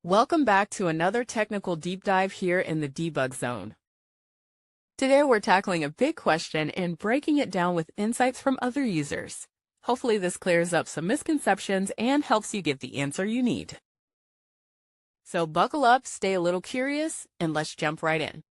Welcome back to another technical deep dive here in the debug zone. Today we're tackling a big question and breaking it down with insights from other users. Hopefully this clears up some misconceptions and helps you get the answer you need. So buckle up, stay a little curious, and let's jump right in.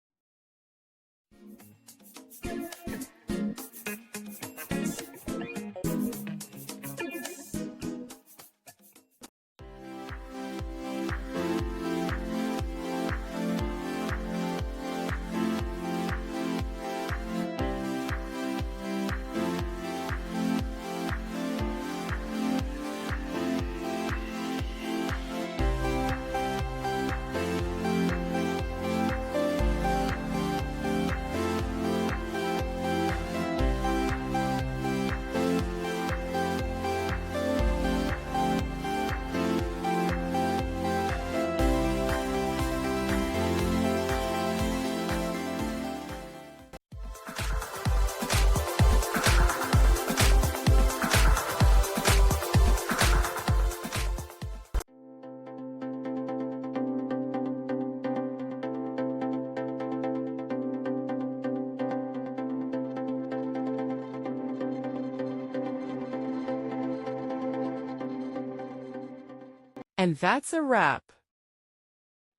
And that's a wrap.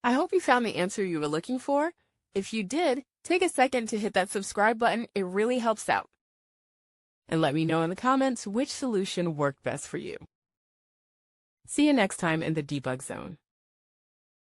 I hope you found the answer you were looking for. If you did, take a second to hit that subscribe button. It really helps out. And let me know in the comments which solution worked best for you. See you next time in the debug zone.